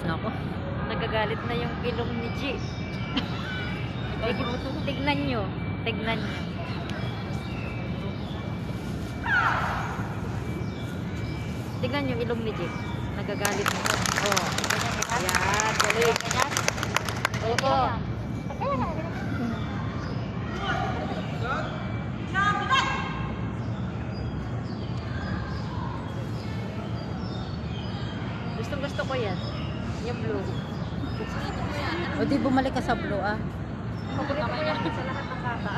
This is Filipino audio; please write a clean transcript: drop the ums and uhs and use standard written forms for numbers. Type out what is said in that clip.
Nako. Nagagalit na yung ilong ni G. Tignan nyo. Tignan nyo. Tignan nyo ilong ni G. Nagagalit na. Oh. Ayan. Galing. Oo. Gusto ko yan. Yung blue. O di bumalik ka sa blue ah. Paborito ko yan sa lahat ng kata.